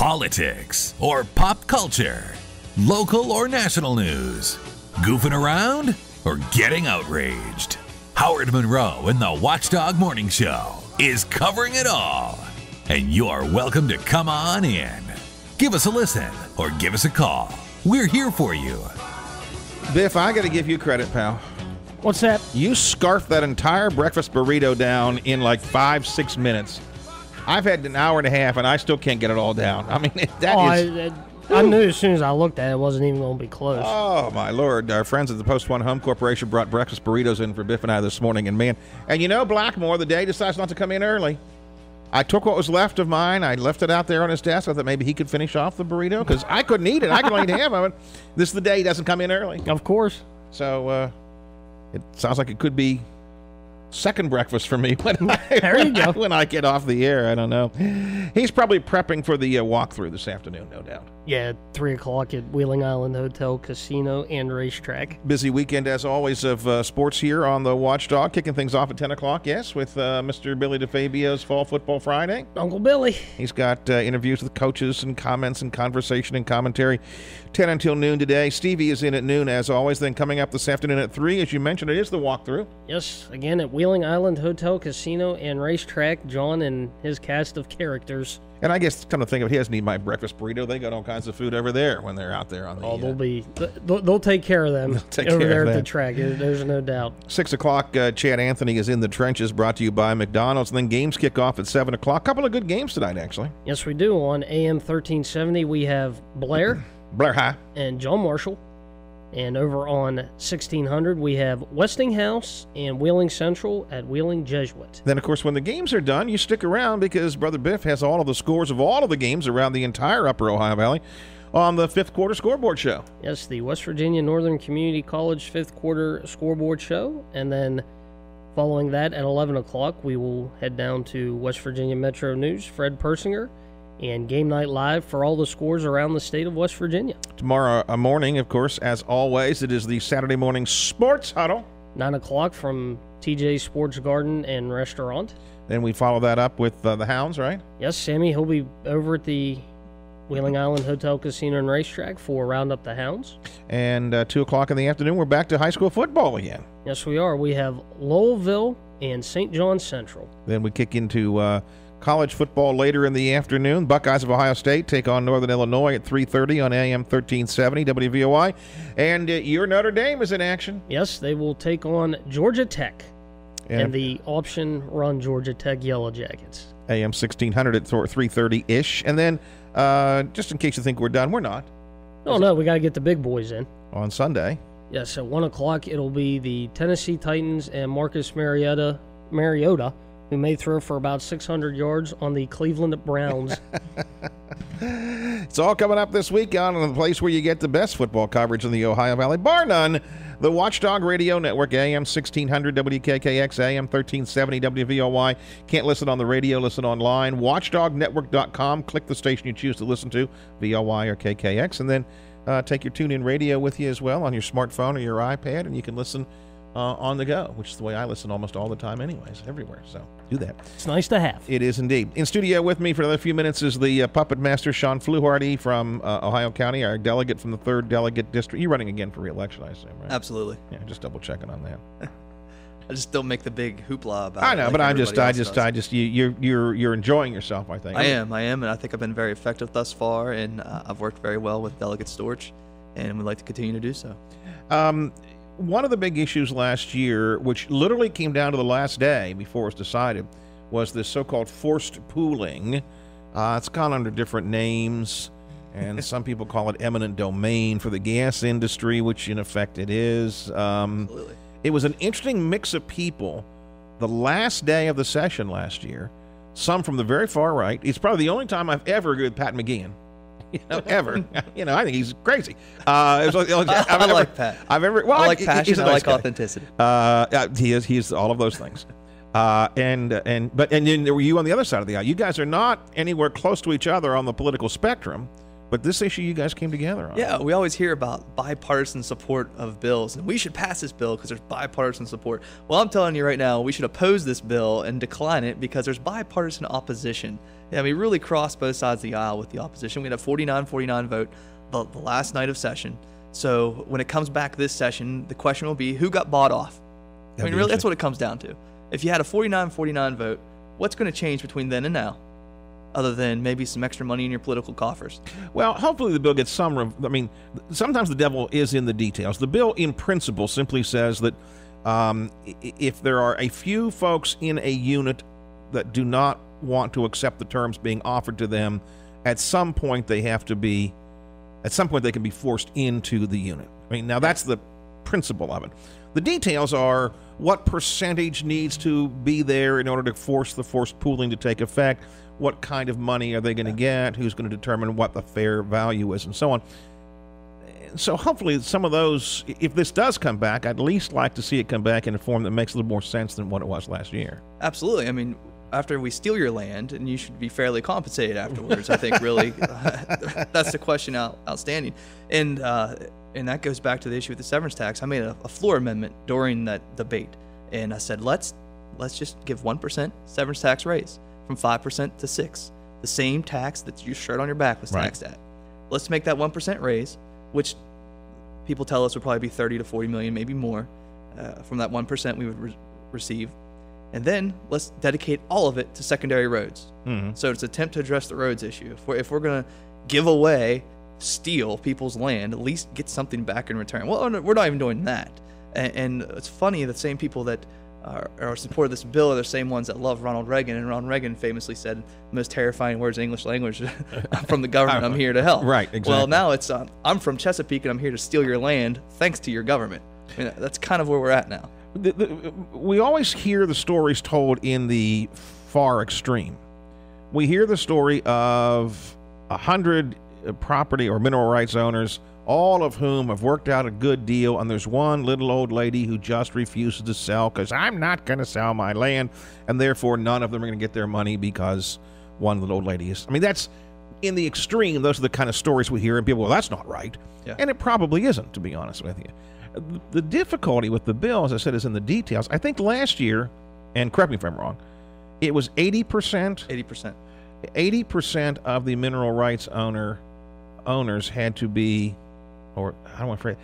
politics, or pop culture, local or national news, goofing around or getting outraged. Howard Monroe and the Watchdog Morning Show is covering it all. And you're welcome to come on in. Give us a listen or give us a call. We're here for you. Biff, I got to give you credit, pal. What's that? You scarfed that entire breakfast burrito down in like 5-6 minutes. I've had an hour and a half, and I still can't get it all down. I mean, I knew as soon as I looked at it, it wasn't even going to be close. Oh, my Lord. Our friends at the Post One Home Corporation brought breakfast burritos in for Biff and I this morning. And, man, and you know, Blackmore, the day decides not to come in early. I took what was left of mine. I left it out there on his desk. I thought maybe he could finish off the burrito because I couldn't eat it. I could only eat half of it. This is the day he doesn't come in early. Of course. So it sounds like it could be second breakfast for me when I get off the air. I don't know. He's probably prepping for the walkthrough this afternoon, no doubt. Yeah, 3 o'clock at Wheeling Island Hotel, Casino, and Racetrack. Busy weekend, as always, of sports here on the Watchdog. Kicking things off at 10 o'clock, yes, with Mr. Billy DeFabio's Fall Football Friday. Uncle Billy. He's got interviews with coaches and comments and conversation and commentary 10 until noon today. Stevie is in at noon, as always. Then coming up this afternoon at 3, as you mentioned, it is the walkthrough. Yes, again at Wheeling Island Hotel, Casino, and Racetrack. John and his cast of characters. And I guess, come to think of it, he doesn't need my breakfast burrito. They got all kinds of food over there when they're out there on the... They'll take care of them over there at the track. There's no doubt. 6 o'clock, Chad Anthony is in the trenches, brought to you by McDonald's. And then games kick off at 7 o'clock. Couple of good games tonight, actually. Yes, we do. On AM 1370, we have Blair High and John Marshall. And over on 1600, we have Westinghouse and Wheeling Central at Wheeling Jesuit. Then, of course, when the games are done, you stick around because Brother Biff has all of the scores of all of the games around the entire Upper Ohio Valley on the fifth quarter scoreboard show. Yes, the West Virginia Northern Community College fifth quarter scoreboard show. And then following that at 11 o'clock, we will head down to West Virginia Metro News, Fred Persinger, and Game Night Live for all the scores around the state of West Virginia. Tomorrow morning, of course, as always, it is the Saturday morning sports huddle. 9 o'clock from TJ Sports Garden and Restaurant. Then we follow that up with the Hounds, right? Yes, Sammy, he'll be over at the Wheeling Island Hotel, Casino, and Racetrack for Round Up the Hounds. And 2 o'clock in the afternoon, we're back to high school football again. Yes, we are. We have Lowellville and St. John Central. Then we kick into college football later in the afternoon. Buckeyes of Ohio State take on Northern Illinois at 3:30 on AM 1370 WVOI. And your Notre Dame is in action. Yes, they will take on Georgia Tech and the option-run Georgia Tech Yellow Jackets. AM 1600 at 3:30-ish. And then, just in case you think we're done, we're not. Oh, no, we got to get the big boys in. On Sunday. Yes, at 1 o'clock, it'll be the Tennessee Titans and Marcus Mariota, who may throw for about 600 yards on the Cleveland Browns. It's all coming up this week on the place where you get the best football coverage in the Ohio Valley, bar none. The Watchdog Radio Network, AM 1600 WKKX, AM 1370 WVOY. Can't listen on the radio, listen online. WatchDogNetwork.com. Click the station you choose to listen to, VOY or KKX, and then take your TuneIn radio with you as well on your smartphone or your iPad, and you can listen on the go, which is the way I listen almost all the time anyways, everywhere. So do that. It's nice to have. It is indeed. In studio with me for another few minutes is the puppet master, Shawn Fluharty from Ohio County, our delegate from the 3rd Delegate District. You're running again for re-election, I assume, right? Absolutely. Yeah, just double checking on that. I just don't make the big hoopla about it. I know, like, but you're enjoying yourself, I think. I am, and I think I've been very effective thus far, and I've worked very well with Delegate Storch, and would like to continue to do so. One of the big issues last year, which literally came down to the last day before it was decided, was this so-called forced pooling. It's gone under different names, and some people call it eminent domain for the gas industry, which in effect it is. Absolutely. It was an interesting mix of people the last day of the session last year, some from the very far right. It's probably the only time I've ever agreed with Pat McGeehan. Ever. I think he's crazy. I like Pat. I like passion. I like authenticity. He is all of those things. But then there were you on the other side of the aisle. You guys are not anywhere close to each other on the political spectrum, But this issue you guys came together on. Yeah, we always hear about bipartisan support of bills, and we should pass this bill because there's bipartisan support. Well, I'm telling you right now, we should oppose this bill and decline it because there's bipartisan opposition. Yeah, we really crossed both sides of the aisle with the opposition. We had a 49-49 vote the last night of session. So when it comes back this session, the question will be, who got bought off? I mean, really, that's what it comes down to. If you had a 49-49 vote, what's going to change between then and now? Other than maybe some extra money in your political coffers. Well, hopefully the bill gets some. I mean, sometimes the devil is in the details. The bill, in principle, simply says that if there are a few folks in a unit that do not want to accept the terms being offered to them, at some point they can be forced into the unit. I mean, now that's the principle of it. The details are what percentage needs to be there in order to force the forced pooling to take effect. What kind of money are they going to get? Who's going to determine what the fair value is, and so on. So hopefully some of those, if this does come back, I'd at least like to see it come back in a form that makes a little more sense than what it was last year. Absolutely. I mean, after we steal your land, and you should be fairly compensated afterwards, I think really that's the question outstanding. And that goes back to the issue with the severance tax. I made a floor amendment during that debate, and I said, let's just give 1% severance tax raise. From 5% to 6%, the same tax that your shirt on your back was taxed at. Let's make that 1% raise, which people tell us would probably be 30 to 40 million, maybe more, from that 1% we would receive, and then let's dedicate all of it to secondary roads. Mm-hmm. So it's an attempt to address the roads issue. If we're going to give away, steal people's land, at least get something back in return. Well, we're not even doing that. And it's funny, the same people that are support of this bill are the same ones that love Ronald Reagan, and Ronald Reagan famously said the most terrifying words in English language, I'm from the government, I'm here to help. Right, exactly. Well, now it's I'm from Chesapeake and I'm here to steal your land thanks to your government. I mean, that's kind of where we're at now. We always hear the stories told in the far extreme. We hear the story of 100 property or mineral rights owners, all of whom have worked out a good deal, and there's one little old lady who just refuses to sell because I'm not going to sell my land, and therefore none of them are going to get their money because one little old lady is. I mean, that's in the extreme. Those are the kind of stories we hear, and people, well, that's not right. Yeah. And it probably isn't, to be honest with you. The difficulty with the bill, as I said, is in the details. I think last year, and correct me if I'm wrong, it was 80%? 80%. 80% of the mineral rights owners had to be, or I don't want to phrase,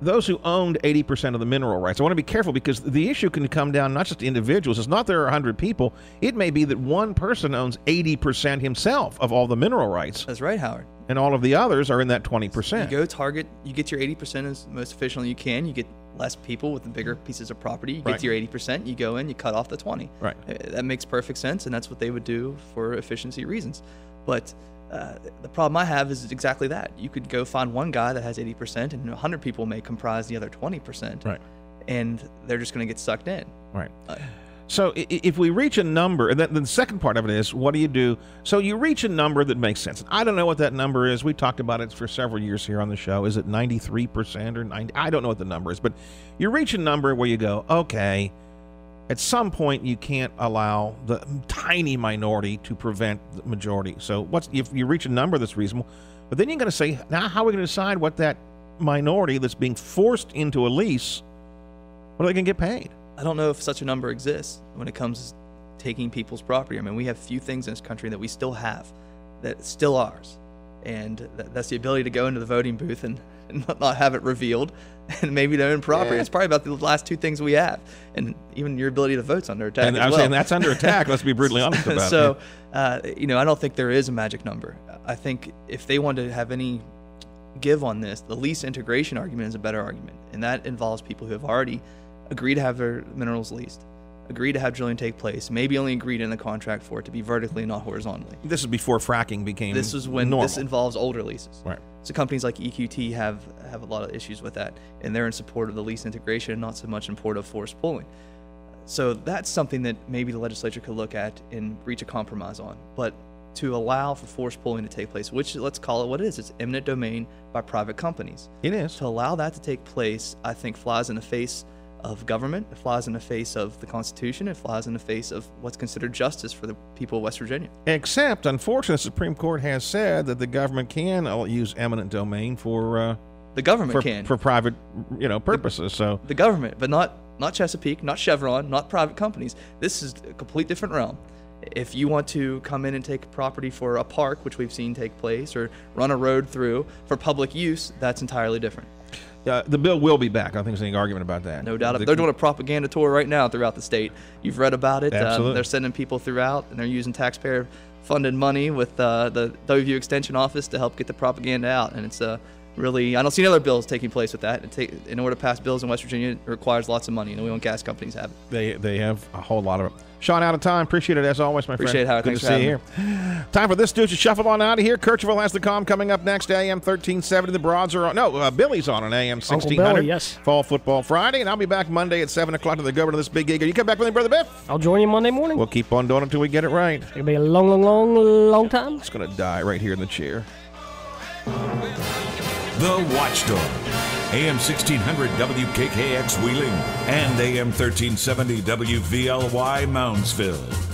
those who owned 80% of the mineral rights. I want to be careful because the issue can come down not just to individuals. It's not there are 100 people. It may be that one person owns 80% himself of all the mineral rights. That's right, Howard. And all of the others are in that 20%. So you go target, you get your 80% as most efficiently you can. You get less people with the bigger pieces of property. You get to your 80%, you go in, you cut off the 20. Right. That makes perfect sense, and that's what they would do for efficiency reasons. But the problem I have is exactly that. You could go find one guy that has 80%, and 100 people may comprise the other 20%. Right. And they're just going to get sucked in. Right. So if we reach a number, and then the second part of it is, what do you do? So you reach a number that makes sense. I don't know what that number is. We talked about it for several years here on the show. Is it 93% or 90? I don't know what the number is, but you reach a number where you go, okay, at some point you can't allow the tiny minority to prevent the majority. So if you reach a number that's reasonable, but then you're going to say, now how are we going to decide what that minority that's being forced into a lease, what are they going to get paid? I don't know if such a number exists when it comes to taking people's property. I mean, we have few things in this country that we still have that's still ours. And that's the ability to go into the voting booth and not have it revealed, and maybe to own property. It's probably about the last two things we have. And even your ability to vote's under attack. And I was saying that's under attack. Let's be brutally honest about it. So, I don't think there is a magic number. I think if they want to have any give on this, the lease integration argument is a better argument. And that involves people who have already agreed to have their minerals leased, agreed to have drilling take place, maybe only agreed in the contract for it to be vertically and not horizontally. This is before fracking became This is when normal. This involves older leases. Right. So companies like EQT have a lot of issues with that, and they're in support of the lease integration, not so much in support of forced pooling. So that's something that maybe the legislature could look at and reach a compromise on. But to allow for forced pooling to take place, which, let's call it what it is, it's eminent domain by private companies. It is. To allow that to take place, I think, flies in the face of government. It flies in the face of the Constitution. It flies in the face of what's considered justice for the people of West Virginia. Except, unfortunately, the Supreme Court has said that the government can use eminent domain for the government can for private, purposes. So the government, but not Chesapeake, not Chevron, not private companies. This is a complete different realm. If you want to come in and take property for a park, which we've seen take place, or run a road through for public use, that's entirely different. The bill will be back. I don't think there's any argument about that. No doubt. They're doing a propaganda tour right now throughout the state. You've read about it. Absolutely. They're sending people throughout, and they're using taxpayer-funded money with the W Extension Office to help get the propaganda out. And it's really, I don't see any other bills taking place with that. In order to pass bills in West Virginia, it requires lots of money, and we want gas companies have it. They have a whole lot of it. Shawn, out of time. Appreciate it as always, my friend. Appreciate it, Howard. Good Thanks to for see you having here. Time for this dude to shuffle on out of here. Kirchville has the calm coming up next. AM 1370. The Broads are on. No, Billy's on AM 1600. Uncle Billy, yes. Fall Football Friday, and I'll be back Monday at 7 o'clock to go over to this big gig. You come back with me, Brother Biff? I'll join you Monday morning. We'll keep on doing it until we get it right. It's going to be a long time. It's going to die right here in the chair. The Watchdog. AM 1600 WKKX Wheeling and AM 1370 WVLY Moundsville.